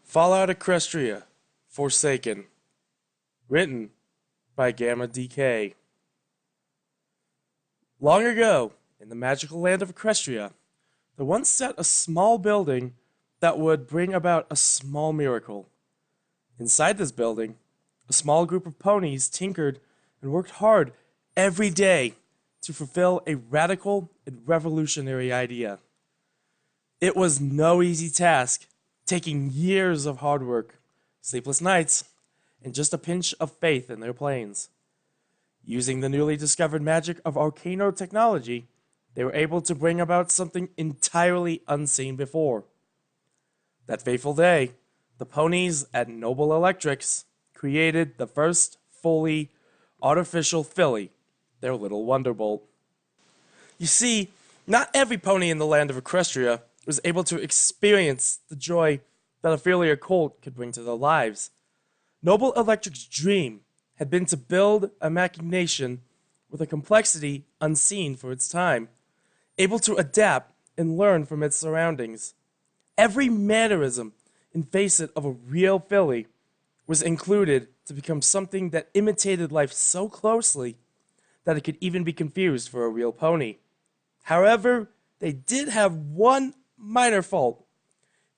Fallout Equestria, Forsaken. Written by Gamma DK. Long ago, in the magical land of Equestria, there once sat a small building that would bring about a small miracle. Inside this building, a small group of ponies tinkered and worked hard every day to fulfill a radical and revolutionary idea. It was no easy task, taking years of hard work, sleepless nights, and just a pinch of faith in their plans. Using the newly discovered magic of arcano technology, they were able to bring about something entirely unseen before. That fateful day, the ponies at Noble Electrics created the first fully artificial filly, their Little Wonderbolt. You see, not every pony in the land of Equestria was able to experience the joy that a filial colt could bring to their lives. Noble Electric's dream had been to build a machination with a complexity unseen for its time, able to adapt and learn from its surroundings. Every mannerism and facet of a real filly was included to become something that imitated life so closely that it could even be confused for a real pony. However, they did have one minor fault.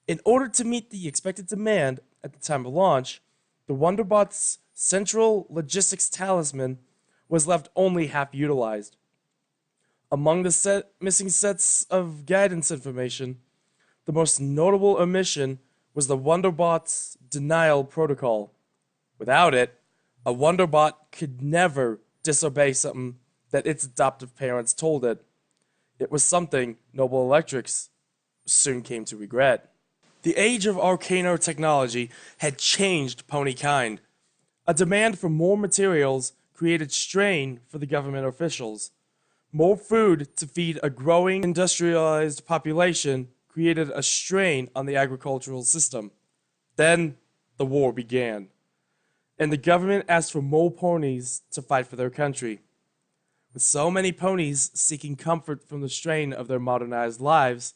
In order to meet the expected demand at the time of launch, the Wonderbot's central logistics talisman was left only half utilized. Among the missing sets of guidance information, the most notable omission was the Wonderbot's denial protocol. Without it, a Wonderbot could never disobey something that its adoptive parents told it. It was something Noble Electrics soon came to regret. The age of arcano technology had changed pony kind. A demand for more materials created strain for the government officials. More food to feed a growing industrialized population created a strain on the agricultural system. Then the war began, and the government asked for more ponies to fight for their country. With so many ponies seeking comfort from the strain of their modernized lives,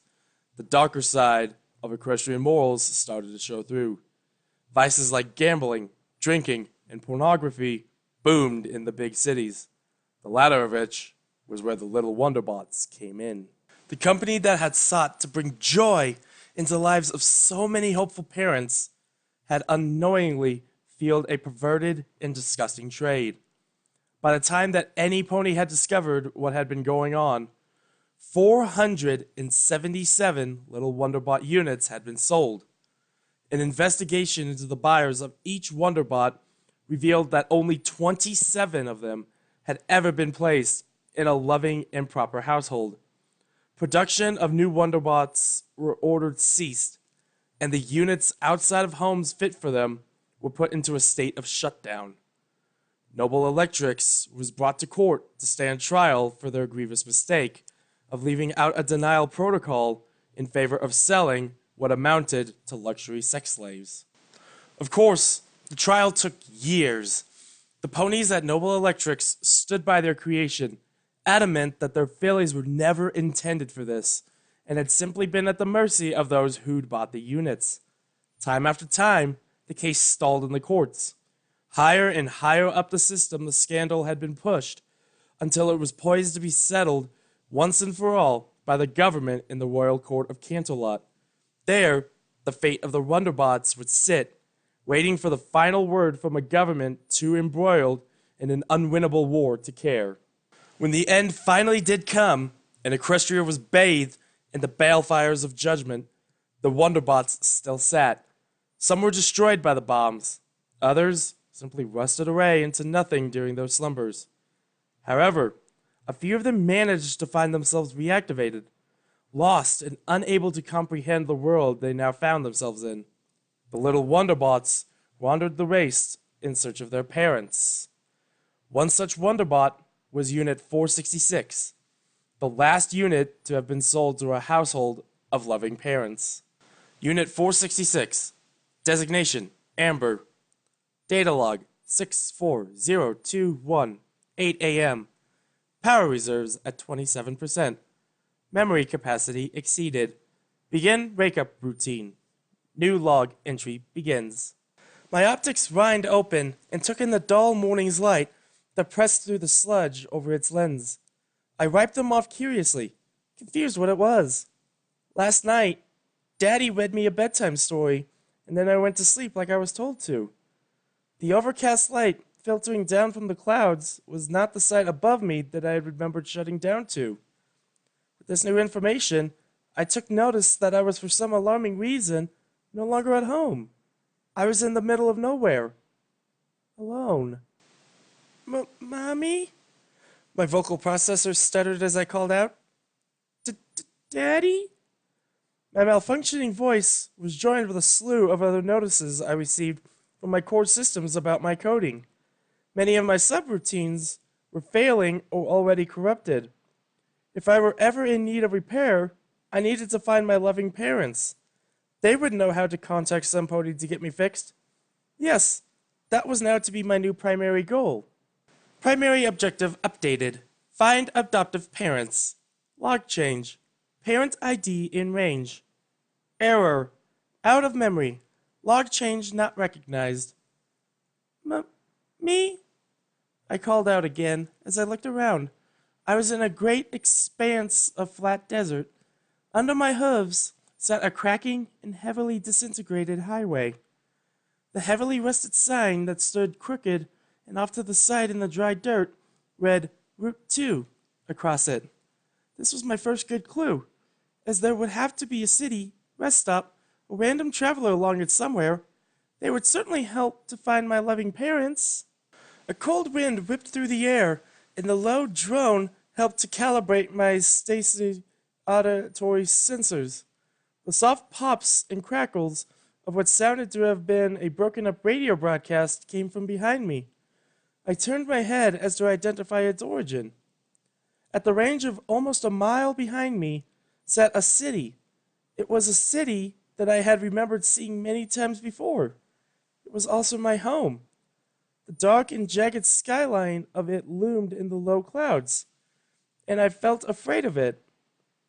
the darker side of equestrian morals started to show through. Vices like gambling, drinking, and pornography boomed in the big cities, the latter of which was where the Little Wonderbots came in. The company that had sought to bring joy into the lives of so many hopeful parents had unknowingly fueled a perverted and disgusting trade. By the time that any pony had discovered what had been going on, 477 Little Wonderbot units had been sold. An investigation into the buyers of each Wonderbot revealed that only 27 of them had ever been placed in a loving and proper household. Production of new Wonderbots were ordered ceased, and the units outside of homes fit for them were put into a state of shutdown. Noble Electrics was brought to court to stand trial for their grievous mistake of leaving out a denial protocol in favor of selling what amounted to luxury sex slaves. Of course, the trial took years. The ponies at Noble Electrics stood by their creation, adamant that their fillies were never intended for this, and had simply been at the mercy of those who'd bought the units. Time after time, the case stalled in the courts. Higher and higher up the system, the scandal had been pushed, until it was poised to be settled once and for all by the government in the Royal Court of Canterlot. There, the fate of the Wonderbots would sit, waiting for the final word from a government too embroiled in an unwinnable war to care. When the end finally did come, and Equestria was bathed in the balefires of judgment, the Wonderbots still sat. Some were destroyed by the bombs. Others simply rusted away into nothing during their slumbers. However, a few of them managed to find themselves reactivated, lost and unable to comprehend the world they now found themselves in. The Little Wonderbots wandered the waste in search of their parents. One such Wonderbot was Unit 466, the last unit to have been sold to a household of loving parents. Unit 466, designation Amber, data log 64021, 8 a.m., power reserves at 27%, memory capacity exceeded, begin wake-up routine, New log entry begins. My optics whined open and took in the dull morning's light that pressed through the sludge over its lens. I wiped them off curiously, confused what it was. Last night, Daddy read me a bedtime story, and then I went to sleep like I was told to. The overcast light filtering down from the clouds was not the sight above me that I had remembered shutting down to. With this new information, I took notice that I was for some alarming reason no longer at home. I was in the middle of nowhere. Alone. Mommy? My vocal processor stuttered as I called out. Daddy? My malfunctioning voice was joined with a slew of other notices I received from my core systems about my coding. Many of my subroutines were failing or already corrupted. If I were ever in need of repair, I needed to find my loving parents. They would know how to contact some pony to get me fixed. Yes, that was now to be my new primary goal. Primary objective updated. Find adoptive parents. Log change. Parent ID in range. Error. Out of memory. Log change not recognized. Me? I called out again as I looked around. I was in a great expanse of flat desert. Under my hooves sat a cracking and heavily disintegrated highway. The heavily rusted sign that stood crooked and off to the side in the dry dirt read Route 2 across it. This was my first good clue, as there would have to be a city, rest stop, a random traveler along it somewhere. They would certainly help to find my loving parents. A cold wind whipped through the air, and the low drone helped to calibrate my stasis auditory sensors. The soft pops and crackles of what sounded to have been a broken-up radio broadcast came from behind me. I turned my head as to identify its origin. At the range of almost a mile behind me sat a city. It was a city that I had remembered seeing many times before. It was also my home. The dark and jagged skyline of it loomed in the low clouds, and I felt afraid of it.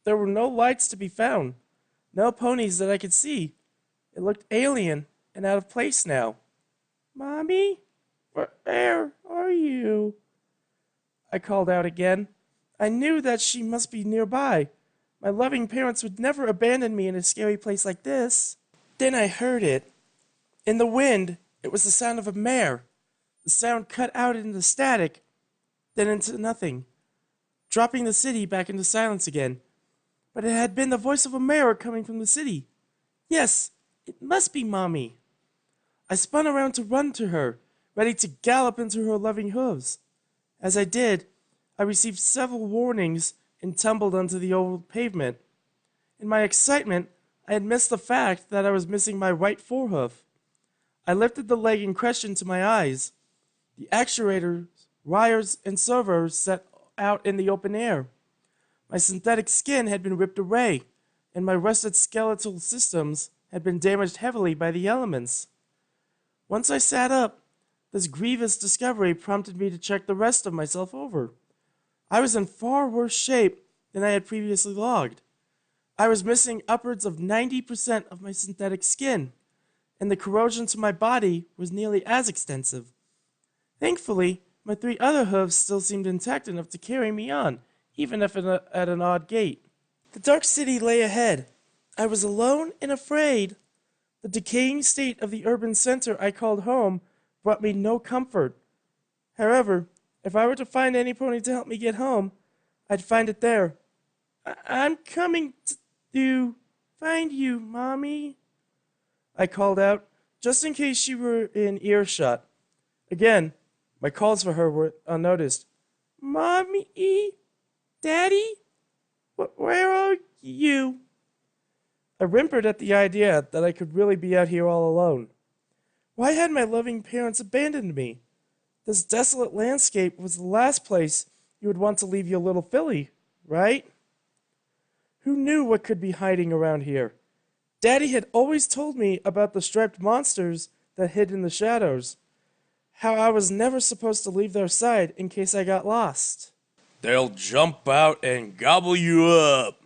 There were no lights to be found, no ponies that I could see. It looked alien and out of place now. Mommy? Where are you? I called out again. I knew that she must be nearby. My loving parents would never abandon me in a scary place like this. Then I heard it. In the wind, it was the sound of a mare. The sound cut out into static, then into nothing, dropping the city back into silence again. But it had been the voice of a mare coming from the city. Yes, it must be Mommy. I spun around to run to her, ready to gallop into her loving hooves. As I did, I received several warnings and tumbled onto the old pavement. In my excitement, I had missed the fact that I was missing my right forehoof. I lifted the leg in question to my eyes. The actuators, wires, and servos set out in the open air. My synthetic skin had been ripped away, and my rusted skeletal systems had been damaged heavily by the elements. Once I sat up, this grievous discovery prompted me to check the rest of myself over. I was in far worse shape than I had previously logged. I was missing upwards of 90% of my synthetic skin, and the corrosion to my body was nearly as extensive. Thankfully, my 3 other hooves still seemed intact enough to carry me on, even if at an odd gait. The dark city lay ahead. I was alone and afraid. The decaying state of the urban center I called home brought me no comfort. However, if I were to find any pony to help me get home, I'd find it there. I'm coming to find you, Mommy, I called out, just in case she were in earshot. Again, my calls for her were unnoticed. Mommy? Daddy? Where are you? I whimpered at the idea that I could really be out here all alone. Why had my loving parents abandoned me? This desolate landscape was the last place you would want to leave your little filly, right? Who knew what could be hiding around here? Daddy had always told me about the striped monsters that hid in the shadows. How I was never supposed to leave their side in case I got lost. They'll jump out and gobble you up,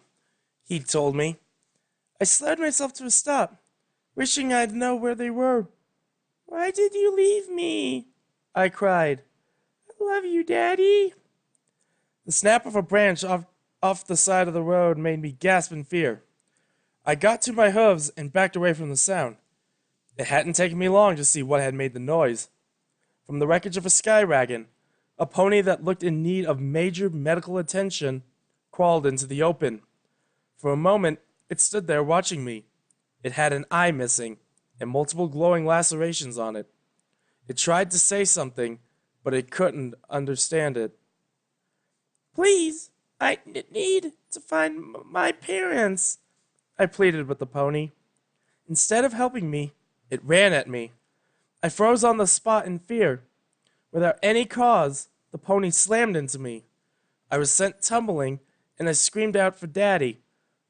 he told me. I slowed myself to a stop, wishing I'd know where they were. Why did you leave me? I cried. I love you, Daddy. The snap of a branch off the side of the road made me gasp in fear. I got to my hooves and backed away from the sound. It hadn't taken me long to see what had made the noise. From the wreckage of a sky wagon, a pony that looked in need of major medical attention crawled into the open. For a moment, it stood there watching me. It had an eye missing and multiple glowing lacerations on it. It tried to say something, but it couldn't understand it. Please, I need to find my parents, I pleaded with the pony. Instead of helping me, it ran at me. I froze on the spot in fear. Without any cause, the pony slammed into me. I was sent tumbling, and I screamed out for Daddy.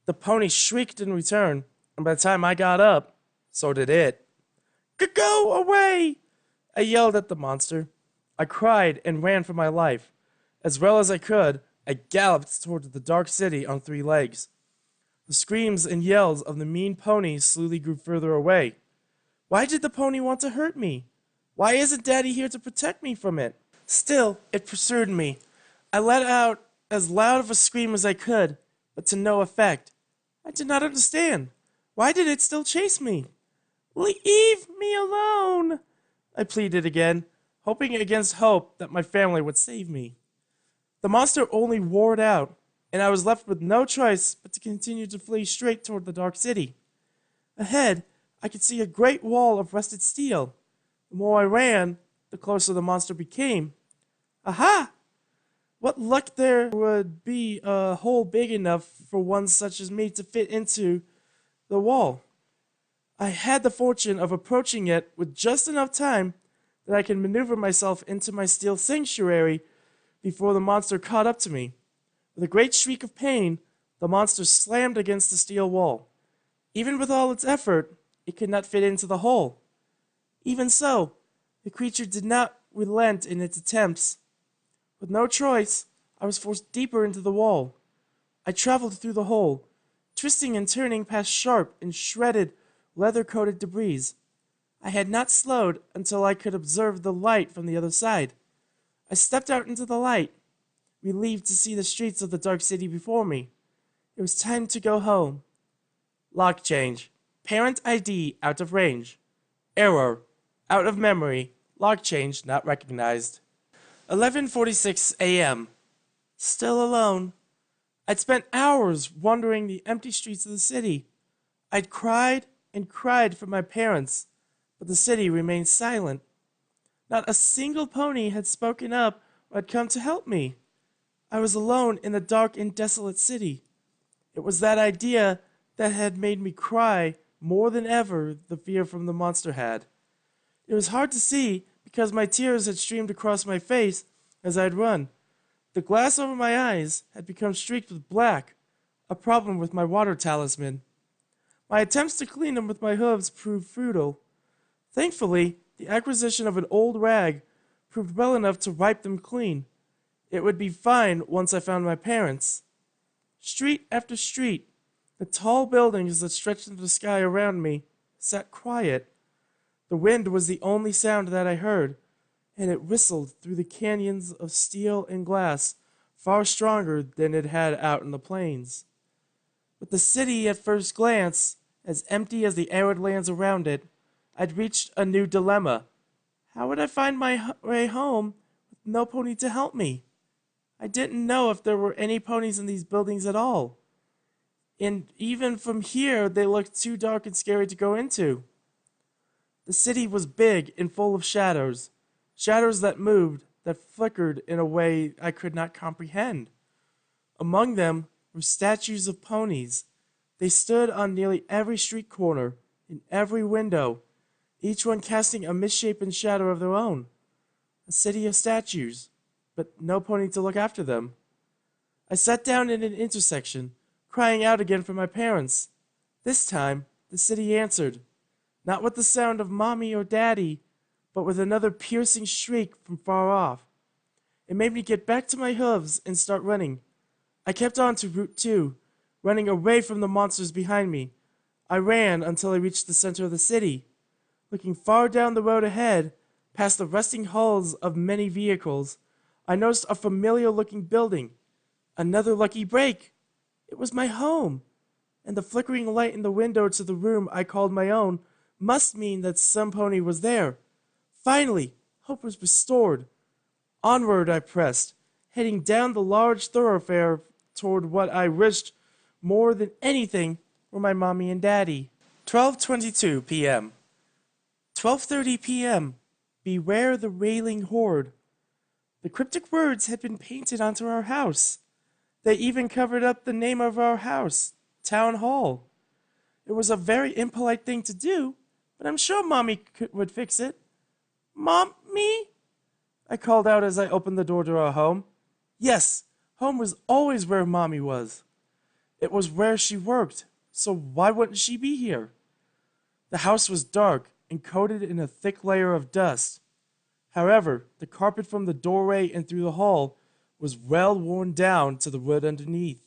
The pony shrieked in return, and by the time I got up, so did it. Go away! I yelled at the monster. I cried and ran for my life. As well as I could, I galloped toward the dark city on 3 legs. The screams and yells of the mean pony slowly grew further away. Why did the pony want to hurt me? Why isn't Daddy here to protect me from it? Still, it pursued me. I let out as loud of a scream as I could, but to no effect. I did not understand. Why did it still chase me? Leave me alone, I pleaded again, hoping against hope that my family would save me. The monster only roared out, and I was left with no choice but to continue to flee straight toward the dark city. Ahead, I could see a great wall of rusted steel. The more I ran, the closer the monster became. Aha! What luck there would be a hole big enough for one such as me to fit into the wall. I had the fortune of approaching it with just enough time that I could maneuver myself into my steel sanctuary before the monster caught up to me. With a great shriek of pain, the monster slammed against the steel wall. Even with all its effort, it could not fit into the hole. Even so, the creature did not relent in its attempts. With no choice, I was forced deeper into the wall. I traveled through the hole, twisting and turning past sharp and shredded leather-coated debris. I had not slowed until I could observe the light from the other side. I stepped out into the light, relieved to see the streets of the dark city before me. It was time to go home. Lock change. Parent ID out of range. Error. Out of memory. Lock change not recognized. 11:46 a.m. Still alone. I'd spent hours wandering the empty streets of the city. I'd cried and cried for my parents, but the city remained silent. Not a single pony had spoken up or had come to help me. I was alone in the dark and desolate city. It was that idea that had made me cry more than ever the fear from the monster had. It was hard to see because my tears had streamed across my face as I'd run. The glass over my eyes had become streaked with black, a problem with my water talisman. My attempts to clean them with my hooves proved futile. Thankfully, the acquisition of an old rag proved well enough to wipe them clean. It would be fine once I found my parents. Street after street, the tall buildings that stretched into the sky around me sat quiet. The wind was the only sound that I heard, and it whistled through the canyons of steel and glass far stronger than it had out in the plains. With the city at first glance as empty as the arid lands around it, I'd reached a new dilemma. How would I find my way home with no pony to help me? I didn't know if there were any ponies in these buildings at all. And even from here, they looked too dark and scary to go into. The city was big and full of shadows. Shadows that moved, that flickered in a way I could not comprehend. Among them were statues of ponies. They stood on nearly every street corner, in every window, each one casting a misshapen shadow of their own. A city of statues, but no pony to look after them. I sat down in an intersection, crying out again for my parents. This time, the city answered, not with the sound of Mommy or Daddy, but with another piercing shriek from far off. It made me get back to my hooves and start running. I kept on to Route 2, running away from the monsters behind me. I ran until I reached the center of the city. Looking far down the road ahead, past the rusting hulls of many vehicles, I noticed a familiar-looking building. Another lucky break. It was my home, and the flickering light in the window to the room I called my own must mean that some pony was there. Finally, hope was restored. Onward I pressed, heading down the large thoroughfare toward what I wished more than anything were my mommy and daddy. 12:22 p.m. 12:30 p.m. Beware the railing horde. The cryptic words had been painted onto our house. They even covered up the name of our house, Town Hall. It was a very impolite thing to do, but I'm sure Mommy would fix it. Mommy? I called out as I opened the door to our home. Yes, home was always where Mommy was. It was where she worked, so why wouldn't she be here? The house was dark and coated in a thick layer of dust. However, the carpet from the doorway and through the hall was well worn down to the wood underneath.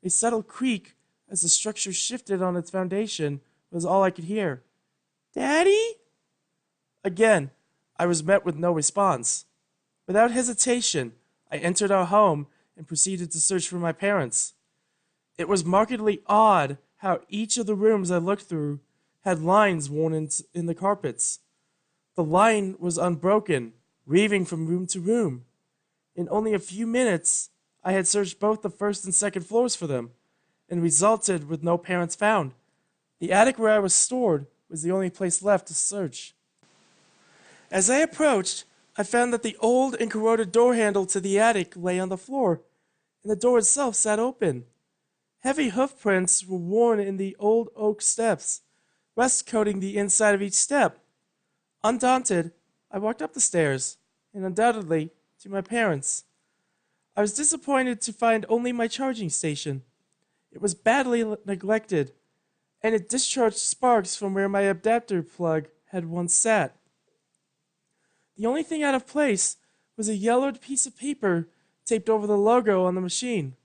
A subtle creak as the structure shifted on its foundation was all I could hear. Daddy? Again, I was met with no response. Without hesitation, I entered our home and proceeded to search for my parents. It was markedly odd how each of the rooms I looked through had lines worn in the carpets. The line was unbroken, weaving from room to room. In only a few minutes, I had searched both the first and second floors for them, and resulted with no parents found. The attic where I was stored was the only place left to search. As I approached, I found that the old and corroded door handle to the attic lay on the floor, and the door itself sat open. Heavy hoof prints were worn in the old oak steps, rust coating the inside of each step. Undaunted, I walked up the stairs, and undoubtedly to my parents. I was disappointed to find only my charging station. It was badly neglected, and it discharged sparks from where my adapter plug had once sat. The only thing out of place was a yellowed piece of paper taped over the logo on the machine.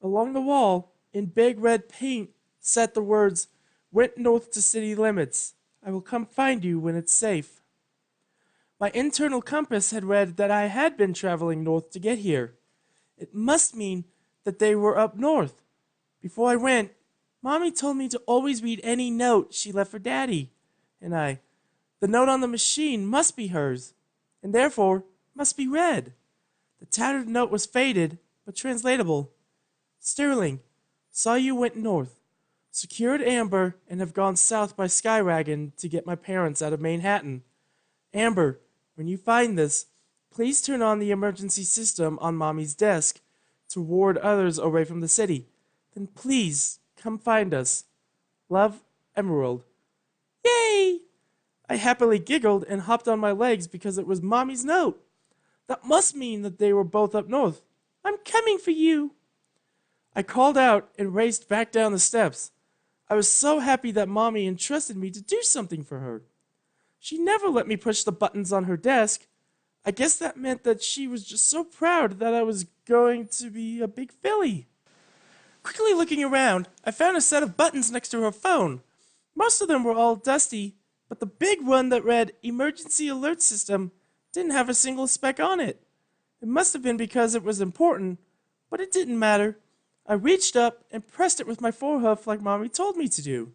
Along the wall, in big red paint, sat the words, "Went north to city limits. I will come find you when it's safe." My internal compass had read that I had been traveling north to get here. It must mean that they were up north. Before I went, Mommy told me to always read any note she left for Daddy, and the note on the machine must be hers, and therefore must be read. The tattered note was faded, but translatable. Sterling, saw you went north, secured Amber, and have gone south by Skywagon to get my parents out of Manhattan. Amber, when you find this, please turn on the emergency system on Mommy's desk to ward others away from the city. Then please come find us. Love, Emerald. Yay! I happily giggled and hopped on my legs because it was Mommy's note. That must mean that they were both up north. I'm coming for you. I called out and raced back down the steps. I was so happy that Mommy entrusted me to do something for her. She never let me push the buttons on her desk. I guess that meant that she was just so proud that I was going to be a big filly. Quickly looking around, I found a set of buttons next to her phone. Most of them were all dusty, but the big one that read Emergency Alert System didn't have a single speck on it. It must have been because it was important, but it didn't matter. I reached up and pressed it with my forehoof like Mommy told me to do.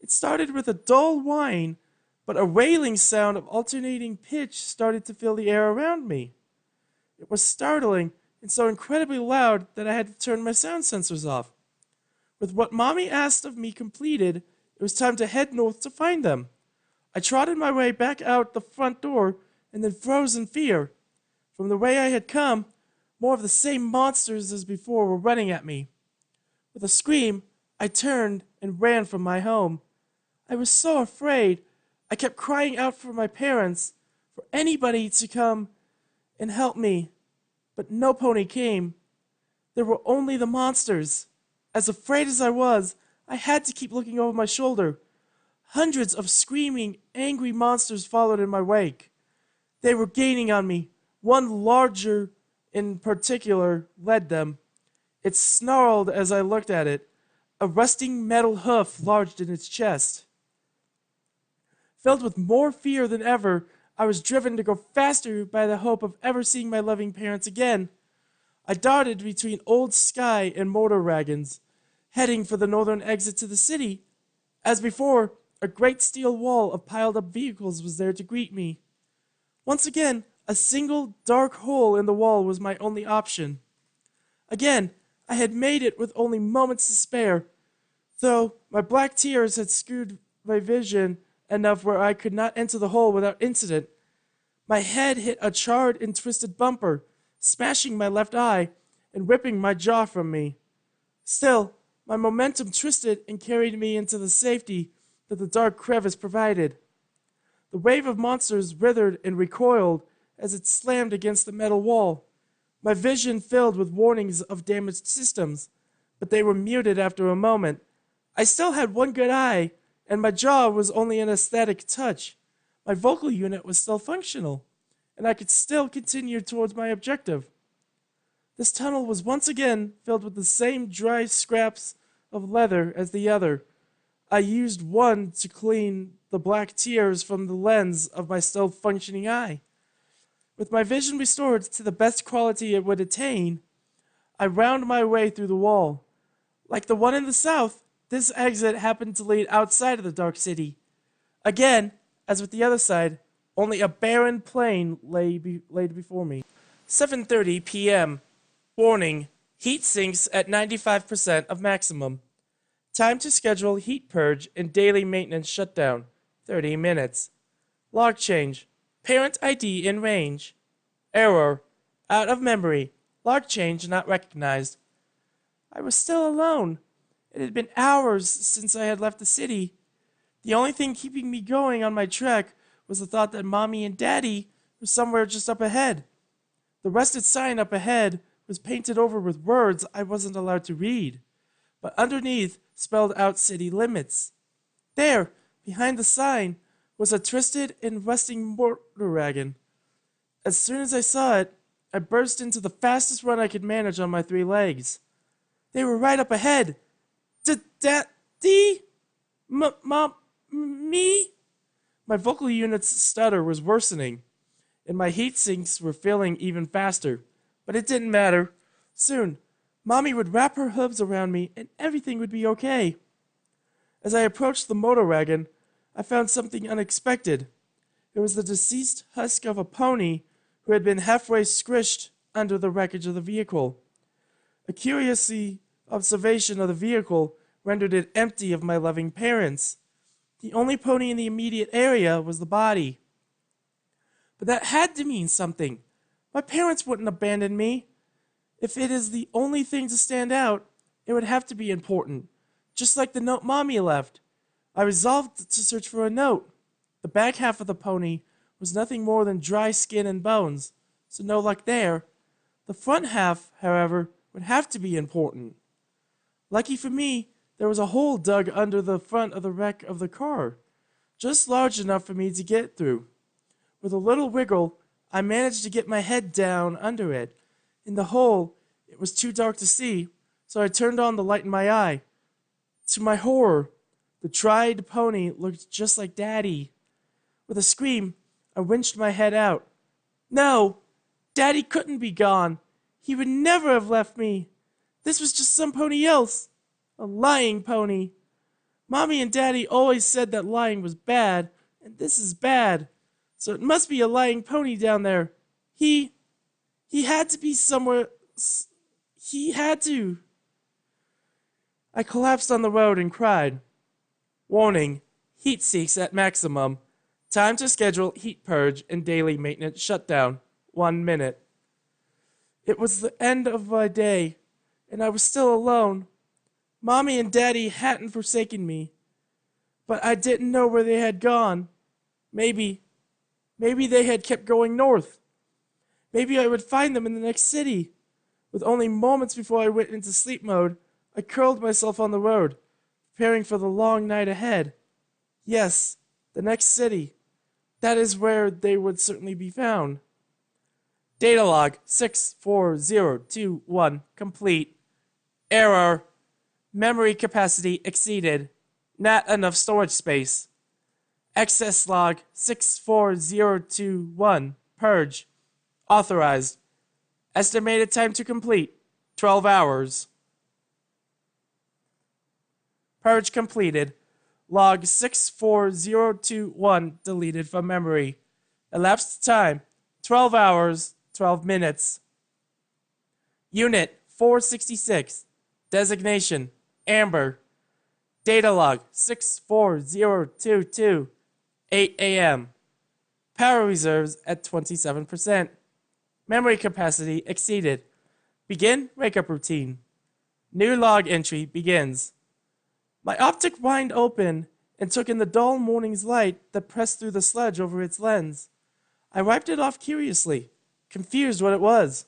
It started with a dull whine, but a wailing sound of alternating pitch started to fill the air around me. It was startling and so incredibly loud that I had to turn my sound sensors off. With what Mommy asked of me completed, it was time to head north to find them. I trotted my way back out the front door and then froze in fear. From the way I had come, more of the same monsters as before were running at me. With a scream, I turned and ran from my home. I was so afraid. I kept crying out for my parents, for anybody to come and help me. But no pony came. There were only the monsters. As afraid as I was, I had to keep looking over my shoulder. Hundreds of screaming, angry monsters followed in my wake. They were gaining on me. One larger in particular led them. It snarled as I looked at it. A rusting metal hoof lodged in its chest. Filled with more fear than ever, I was driven to go faster by the hope of ever seeing my loving parents again. I darted between Old Sky and motor wagons, heading for the northern exit to the city. As before, a great steel wall of piled up vehicles was there to greet me. Once again, a single dark hole in the wall was my only option. Again, I had made it with only moments to spare, though my black tears had skewed my vision enough where I could not enter the hole without incident. My head hit a charred and twisted bumper, smashing my left eye and ripping my jaw from me. Still, my momentum twisted and carried me into the safety that the dark crevice provided. The wave of monsters writhed and recoiled as it slammed against the metal wall. My vision filled with warnings of damaged systems, but they were muted after a moment. I still had one good eye, and my jaw was only an aesthetic touch. My vocal unit was still functional, and I could still continue towards my objective. This tunnel was once again filled with the same dry scraps of leather as the other. I used one to clean the black tears from the lens of my still functioning eye. With my vision restored to the best quality it would attain, I wound my way through the wall. Like the one in the south, this exit happened to lead outside of the Dark City. Again, as with the other side, only a barren plain laid before me. 7:30 p.m. Warning: heat sinks at 95% of maximum. Time to schedule heat purge and daily maintenance shutdown. 30 minutes. Log change. Parent ID in range. Error. Out of memory. Log change not recognized. I was still alone. It had been hours since I had left the city. The only thing keeping me going on my trek was the thought that Mommy and Daddy were somewhere just up ahead. The rusted sign up ahead was painted over with words I wasn't allowed to read, but underneath spelled out city limits. There, behind the sign, was a twisted and rusting motor wagon. As soon as I saw it, I burst into the fastest run I could manage on my 3 legs. They were right up ahead. Daddy? Mom? Me? My vocal unit's stutter was worsening, and my heat sinks were filling even faster. But it didn't matter. Soon, Mommy would wrap her hooves around me and everything would be okay. As I approached the motor wagon, I found something unexpected. It was the deceased husk of a pony who had been halfway squished under the wreckage of the vehicle. A curious observation of the vehicle rendered it empty of my loving parents. The only pony in the immediate area was the body. But that had to mean something. My parents wouldn't abandon me. If it is the only thing to stand out, it would have to be important, just like the note Mommy left. I resolved to search for a note. The back half of the pony was nothing more than dry skin and bones, so no luck there. The front half, however, would have to be important. Lucky for me, there was a hole dug under the front of the wreck of the car, just large enough for me to get through. With a little wiggle, I managed to get my head down under it. In the hole, it was too dark to see, so I turned on the light in my eye. To my horror, the tried pony looked just like Daddy. With a scream, I winched my head out. No! Daddy couldn't be gone. He would never have left me. This was just some pony else. A lying pony. Mommy and Daddy always said that lying was bad, and this is bad. So it must be a lying pony down there. He had to be somewhere. He had to. I collapsed on the road and cried. Warning: heat sinks at maximum. Time to schedule heat purge and daily maintenance shutdown. 1 minute. It was the end of my day, and I was still alone. Mommy and Daddy hadn't forsaken me, but I didn't know where they had gone. Maybe they had kept going north. Maybe I would find them in the next city. With only moments before I went into sleep mode, I curled myself on the road, preparing for the long night ahead. Yes, the next city. That is where they would certainly be found. Data log 64021 complete. Error. Memory capacity exceeded. Not enough storage space. Excess log 64021. Purge. Authorized. Estimated time to complete 12 hours. Purge completed. Log 64021 deleted from memory. Elapsed time 12 hours, 12 minutes. Unit 466. Designation Amber. Data log 64022. 8 a.m. Power reserves at 27%. Memory capacity exceeded. Begin wake-up routine. New log entry begins. My optic whined open and took in the dull morning's light that pressed through the sludge over its lens. I wiped it off curiously, confused what it was.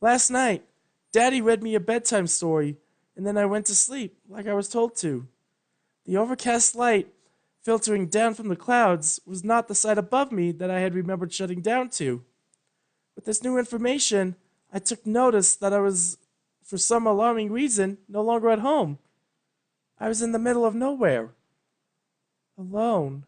Last night, Daddy read me a bedtime story, and then I went to sleep like I was told to. The overcast light filtering down from the clouds was not the side above me that I had remembered shutting down to. With this new information, I took notice that I was, for some alarming reason, no longer at home. I was in the middle of nowhere. Alone.